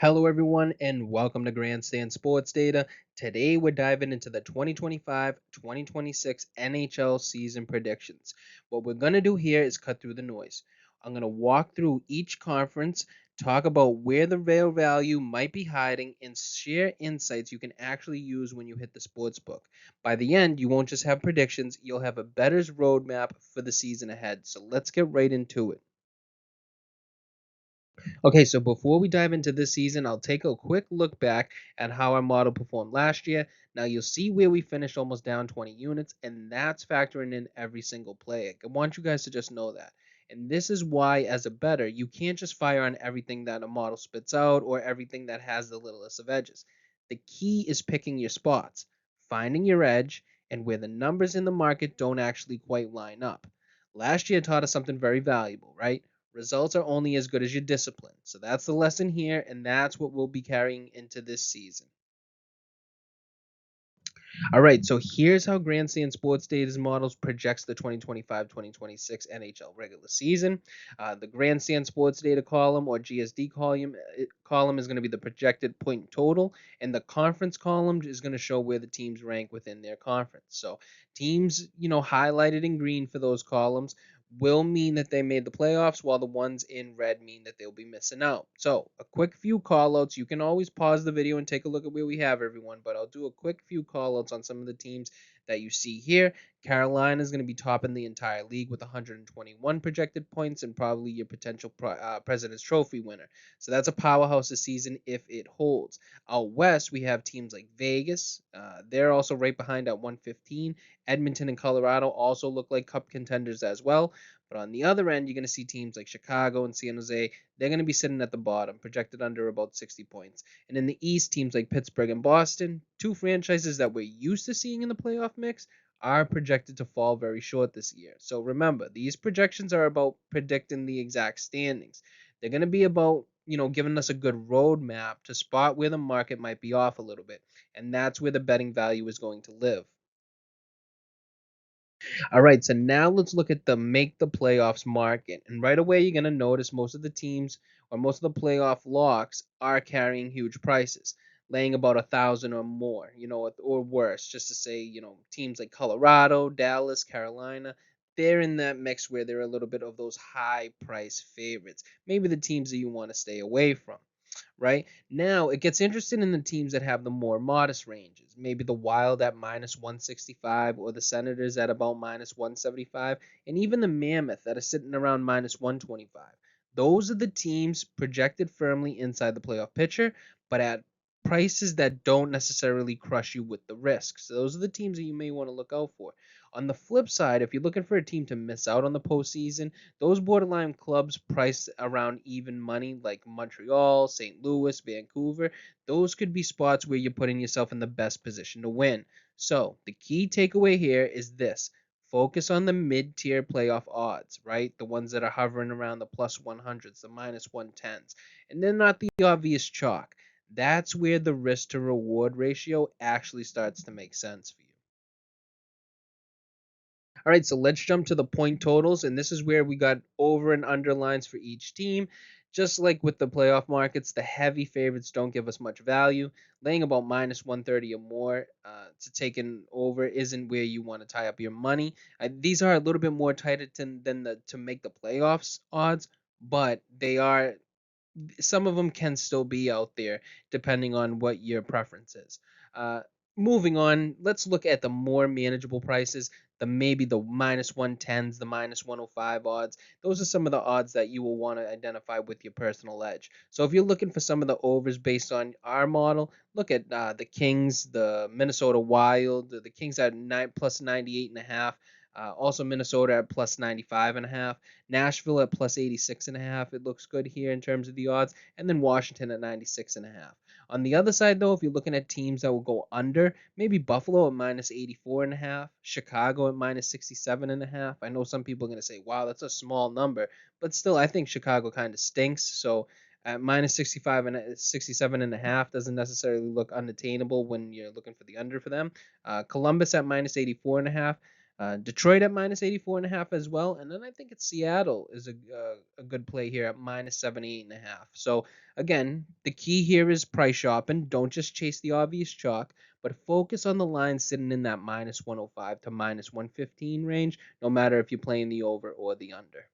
Hello, everyone, and welcome to Grandstand Sports Data. Today, we're diving into the 2025-2026 NHL season predictions. What we're going to do here is cut through the noise. I'm going to walk through each conference, talk about where the real value might be hiding, and share insights you can actually use when you hit the sports book. By the end, you won't just have predictions, you'll have a better roadmap for the season ahead. So let's get right into it. Okay, so before we dive into this season, I'll take a quick look back at how our model performed last year. Now you'll see where we finished almost down 20 units, and that's factoring in every single play. I want you guys to just know that. And this is why, as a bettor, you can't just fire on everything that a model spits out or everything that has the littlest of edges. The key is picking your spots, finding your edge, and where the numbers in the market don't actually quite line up. Last year taught us something very valuable, right? Results are only as good as your discipline. So that's the lesson here, and that's what we'll be carrying into this season. All right, so here's how Grandstand Sports Data's models projects the 2025-2026 NHL regular season. The Grandstand Sports Data column or GSD column is going to be the projected point total, and the conference column is going to show where the teams rank within their conference. So teams, highlighted in green for those columns will mean that they made the playoffs, while the ones in red mean that they'll be missing out. So, a quick few callouts. You can always pause the video and take a look at where we have everyone, but I'll do a quick few callouts on some of the teams that you see here. Carolina is going to be topping the entire league with 121 projected points and probably your potential President's Trophy winner. So that's a powerhouse this season if it holds. Out west, we have teams like Vegas. They're also right behind at 115. Edmonton and Colorado also look like cup contenders as well. But on the other end, you're going to see teams like Chicago and San Jose. They're going to be sitting at the bottom, projected under about 60 points. And in the East, teams like Pittsburgh and Boston, two franchises that we're used to seeing in the playoff mix, are projected to fall very short this year. So remember, these projections are about predicting the exact standings. They're going to be about, giving us a good roadmap to spot where the market might be off a little bit. And that's where the betting value is going to live. All right, so now let's look at the make the playoffs market. And right away, you're going to notice most of the teams or most of the playoff locks are carrying huge prices, laying about 1,000 or more, or worse, just to say, teams like Colorado, Dallas, Carolina, they're in that mix where they're a little bit of those high price favorites. Maybe the teams that you want to stay away from. Right now, it gets interesting in the teams that have the more modest ranges. Maybe the Wild at minus 165, or the Senators at about minus 175, and even the Mammoth that are sitting around minus 125. Those are the teams projected firmly inside the playoff picture, but at prices that don't necessarily crush you with the risk. So those are the teams that you may want to look out for. On the flip side, if you're looking for a team to miss out on the postseason, those borderline clubs priced around even money like Montreal, St. Louis, Vancouver, those could be spots where you're putting yourself in the best position to win. So the key takeaway here is this. Focus on the mid-tier playoff odds, right? The ones that are hovering around the plus 100s, the minus 110s, and then not the obvious chalk. That's where the risk to reward ratio actually starts to make sense for you. All right, so let's jump to the point totals, and this is where we got over and under lines for each team. Just like with the playoff markets, the heavy favorites don't give us much value. Laying about minus 130 or more to take an over isn't where you want to tie up your money. These are a little bit more tighter than the to make the playoffs odds, but they are, some of them can still be out there depending on what your preference is. Uh, Moving on, let's look at the more manageable prices, maybe the minus 110s, the minus 105 odds. Those are some of the odds that you will want to identify with your personal edge. So if you're looking for some of the overs based on our model, look at the Kings, the Minnesota Wild. The Kings at 98.5. Also Minnesota at plus 95.5. Nashville at plus 86.5. It looks good here in terms of the odds. And then Washington at 96.5. On the other side, though, if you're looking at teams that will go under, maybe Buffalo at minus 84.5, Chicago at minus 67.5. I know some people are going to say, wow, that's a small number. But still, I think Chicago kind of stinks. So at minus 65 and 67.5 doesn't necessarily look unattainable when you're looking for the under for them. Columbus at minus 84.5. Detroit at minus 84.5 as well. And then I think it's Seattle is a good play here at minus 78.5. So again, the key here is price shopping. Don't just chase the obvious chalk, but focus on the line sitting in that minus 105 to minus 115 range, no matter if you're playing the over or the under.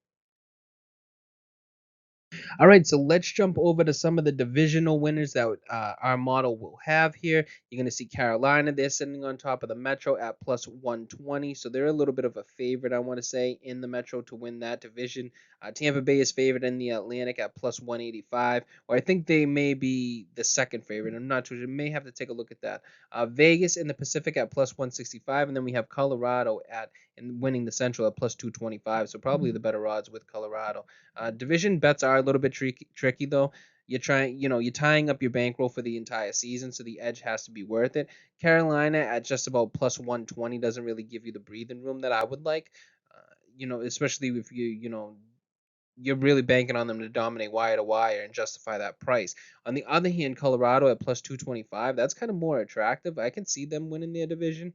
All right, so let's jump over to some of the divisional winners that our model will have here. You're going to see Carolina, they're sitting on top of the Metro at plus 120. So they're a little bit of a favorite, I want to say, in the Metro to win that division. Tampa Bay is favored in the Atlantic at plus 185, or I think they may be the second favorite. I'm not sure. You may have to take a look at that. Vegas in the Pacific at plus 165, and then we have Colorado at and winning the Central at plus 225. So probably the better odds with Colorado. Division bets are a little bit tricky though. You're tying up your bankroll for the entire season, so the edge has to be worth it. Carolina at just about plus 120 doesn't really give you the breathing room that I would like. Especially if you're really banking on them to dominate wire to wire and justify that price. On the other hand, Colorado at plus 225, that's kind of more attractive. I can see them winning their division.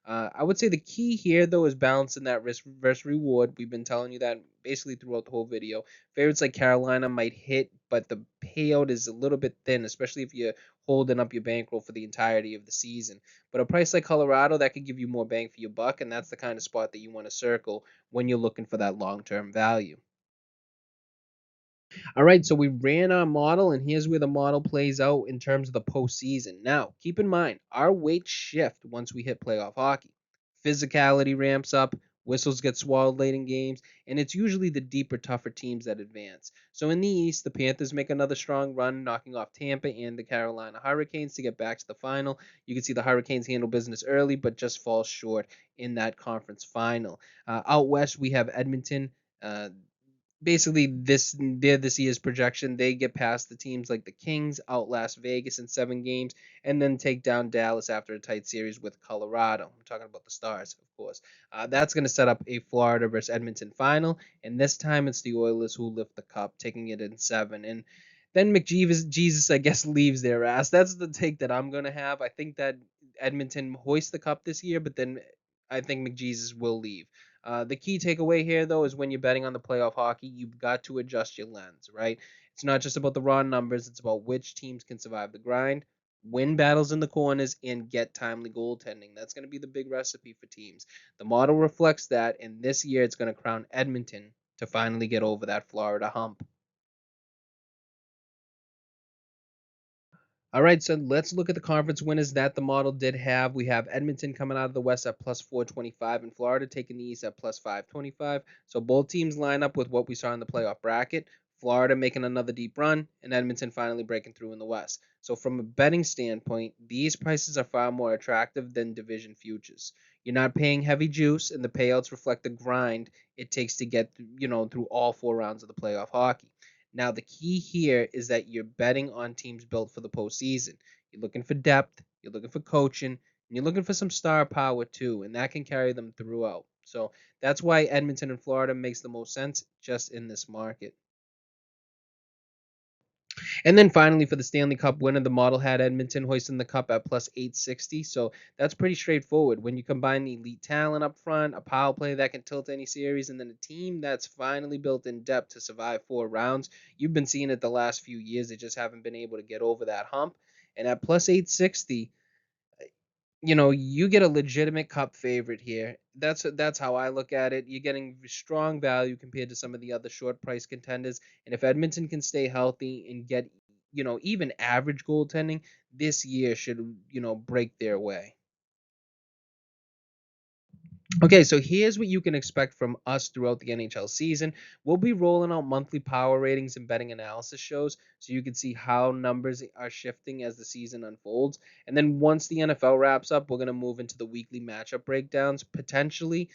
I would say the key here, though, is balancing that risk versus reward. We've been telling you that basically throughout the whole video. Favorites like Carolina might hit, but the payout is a little bit thin, especially if you're holding up your bankroll for the entirety of the season. But a price like Colorado, that could give you more bang for your buck, and that's the kind of spot that you want to circle when you're looking for that long-term value. All right, so we ran our model, and here's where the model plays out in terms of the postseason. Now, keep in mind, our weights shift once we hit playoff hockey. Physicality ramps up, whistles get swallowed late in games, and it's usually the deeper, tougher teams that advance. So in the East, the Panthers make another strong run, knocking off Tampa and the Carolina Hurricanes to get back to the final. You can see the Hurricanes handle business early, but just fall short in that conference final. Out West, we have Edmonton. Basically they're this year's projection. They get past the teams like the Kings, outlast Vegas in 7 games, and then take down Dallas after a tight series with Colorado. I'm talking about the Stars, of course. That's going to set up a Florida versus Edmonton final, and this time it's the Oilers who lift the cup, taking it in 7. And then Jesus, I guess, leaves their ass. That's the take that I'm gonna have. I think that Edmonton hoists the cup this year, but then I think McJesus will leave. The key takeaway here, though, is when you're betting on the playoff hockey, you've got to adjust your lens, right? It's not just about the raw numbers, it's about which teams can survive the grind, win battles in the corners, and get timely goaltending. That's going to be the big recipe for teams. The model reflects that, and this year it's going to crown Edmonton to finally get over that Florida hump. All right, so let's look at the conference winners that the model did have. We have Edmonton coming out of the West at plus 425 and Florida taking the East at plus 525. So both teams line up with what we saw in the playoff bracket. Florida making another deep run and Edmonton finally breaking through in the West. So from a betting standpoint, these prices are far more attractive than division futures. You're not paying heavy juice and the payouts reflect the grind it takes to get through all 4 rounds of the playoff hockey. Now, the key here is that you're betting on teams built for the postseason. You're looking for depth, you're looking for coaching, and you're looking for some star power too, and that can carry them throughout. So that's why Edmonton and Florida makes the most sense just in this market. And then finally, for the Stanley Cup winner, the model had Edmonton hoisting the cup at plus 860. So that's pretty straightforward. When you combine the elite talent up front, a power play that can tilt any series, and then a team that's finally built in depth to survive 4 rounds, you've been seeing it the last few years. They just haven't been able to get over that hump. And at plus 860, you get a legitimate cup favorite here. That's how I look at it. You're getting strong value compared to some of the other short price contenders. And if Edmonton can stay healthy and get, even average goaltending, this year should, break their way. Okay, so here's what you can expect from us throughout the NHL season. We'll be rolling out monthly power ratings and betting analysis shows so you can see how numbers are shifting as the season unfolds. And then once the NFL wraps up, we're going to move into the weekly matchup breakdowns. Potentially,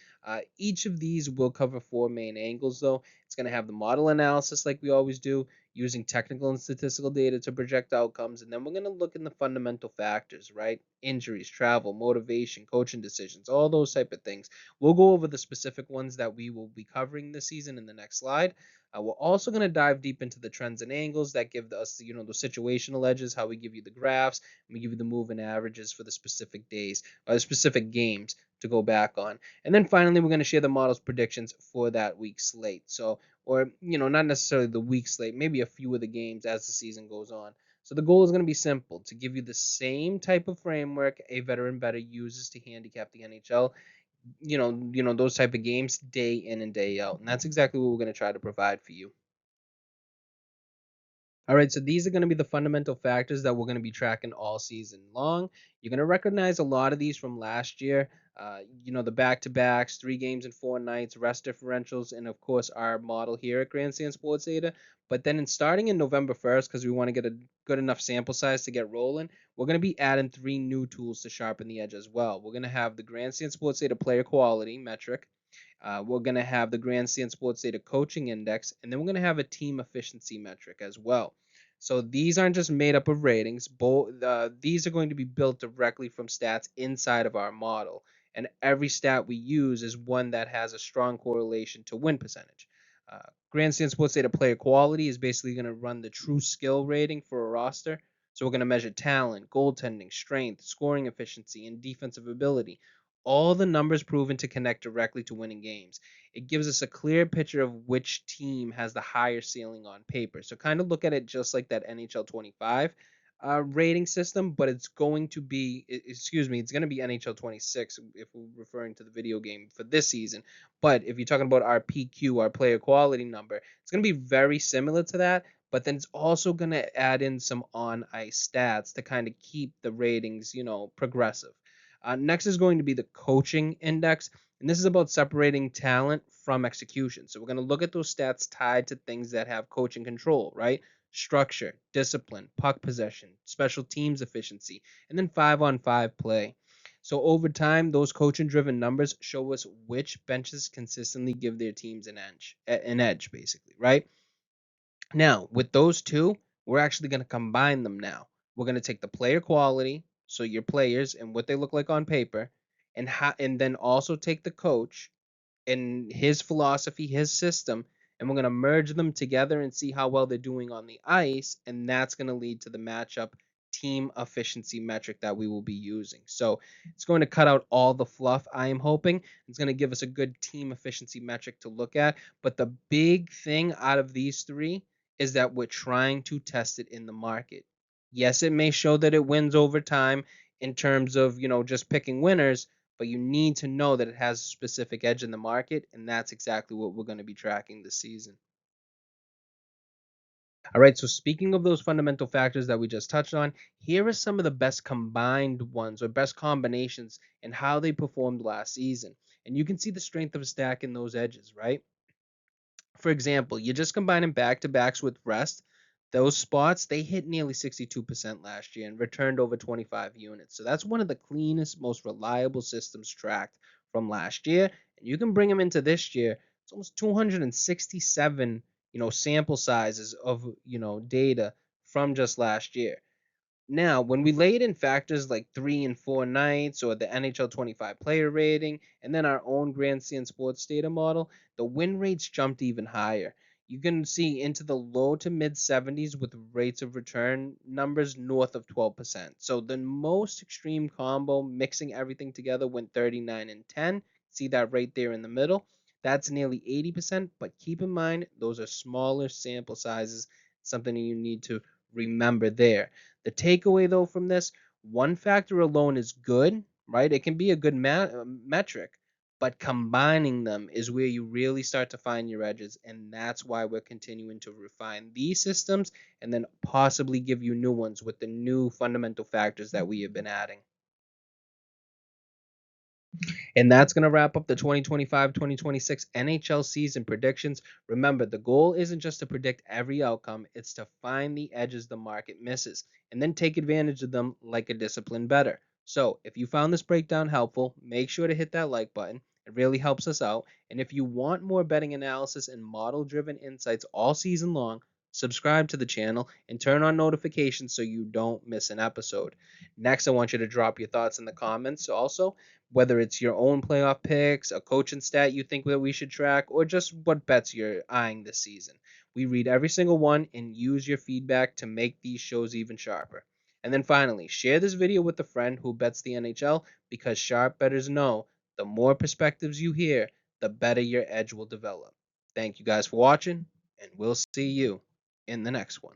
each of these will cover 4 main angles, though. It's going to have the model analysis like we always do. using technical and statistical data to project outcomes. And then we're going to look in the fundamental factors, right? Injuries, travel, motivation, coaching decisions, all those type of things. We'll go over the specific ones that we will be covering this season in the next slide. We're also going to dive deep into the trends and angles that give us, the situational edges, how we give you the graphs, and we give you the moving averages for the specific days or the specific games to go back on. And then finally, we're going to share the model's predictions for that week's slate. So, or, not necessarily the week slate, maybe a few of the games as the season goes on. So the goal is going to be simple, to give you the same type of framework a veteran bettor uses to handicap the NHL, those type of games day in and day out. And that's exactly what we're going to try to provide for you. All right, so these are going to be the fundamental factors that we're going to be tracking all season long. You're going to recognize a lot of these from last year. The back-to-backs, 3 games and 4 nights, rest differentials, and of course our model here at Grandstand Sports Data. But then starting in November 1st, because we want to get a good enough sample size to get rolling, we're going to be adding 3 new tools to sharpen the edge as well. We're going to have the Grandstand Sports Data player quality metric. We're going to have the Grandstand Sports Data Coaching Index, and then we're going to have a team efficiency metric as well. So these aren't just made up of ratings. These are going to be built directly from stats inside of our model. And every stat we use is one that has a strong correlation to win percentage. Uh, Grandstand Sports Data player quality is basically going to run the true skill rating for a roster. So we're going to measure talent, goaltending, strength, scoring efficiency, and defensive ability, all the numbers proven to connect directly to winning games. It gives us a clear picture of which team has the higher ceiling on paper. So kind of look at it just like that NHL 25 rating system, but it's going to be, it's going to be NHL 26 if we're referring to the video game for this season. But if you're talking about our PQ, our player quality number, it's going to be very similar to that. But then it's also going to add in some on ice stats to kind of keep the ratings, progressive. Next is going to be the coaching index, and this is about separating talent from execution. So we're going to look at those stats tied to things that have coaching control, right? Structure, discipline, puck possession, special teams efficiency, and then 5-on-5 play. So over time, those coaching driven numbers show us which benches consistently give their teams an edge basically, right? Now, with those two, we're actually going to combine them now. We're going to take the player quality, so your players and what they look like on paper, and then also take the coach and his philosophy, his system, and we're going to merge them together and see how well they're doing on the ice, and that's going to lead to the matchup team efficiency metric that we will be using. So it's going to cut out all the fluff, I am hoping. It's going to give us a good team efficiency metric to look at. But the big thing out of these three is that we're trying to test it in the market. Yes, it may show that it wins over time in terms of, just picking winners, but you need to know that it has a specific edge in the market, and that's exactly what we're going to be tracking this season. All right, so speaking of those fundamental factors that we just touched on, here are some of the best combined ones or best combinations and how they performed last season. And you can see the strength of a stack in those edges, right? For example, you're just combining back-to-backs with rest. Those spots, they hit nearly 62% last year and returned over 25 units. So that's one of the cleanest, most reliable systems tracked from last year. And you can bring them into this year. It's almost 267, sample sizes of, data from just last year. Now, when we laid in factors like 3 and 4 nights or the NHL 25 player rating, and then our own Grandstand Sports Data model, the win rates jumped even higher. You can see into the low to mid 70s with rates of return numbers north of 12%. So the most extreme combo, mixing everything together, went 39 and 10. See that right there in the middle? That's nearly 80%, but keep in mind those are smaller sample sizes, something you need to remember there. The takeaway, though, from this, one factor alone is good, right? It can be a good metric, but combining them is where you really start to find your edges, and that's why we're continuing to refine these systems and then possibly give you new ones with the new fundamental factors that we have been adding. And that's going to wrap up the 2025-2026 NHL season predictions. Remember, the goal isn't just to predict every outcome, it's to find the edges the market misses and then take advantage of them like a disciplined bettor. So, if you found this breakdown helpful, make sure to hit that like button. It really helps us out. And if you want more betting analysis and model driven insights all season long, subscribe to the channel, and turn on notifications so you don't miss an episode. Next, I want you to drop your thoughts in the comments also, whether it's your own playoff picks, a coaching stat you think that we should track, or just what bets you're eyeing this season. We read every single one and use your feedback to make these shows even sharper. And then finally, share this video with a friend who bets the NHL, because sharp bettors know the more perspectives you hear, the better your edge will develop. Thank you guys for watching, and we'll see you in the next one.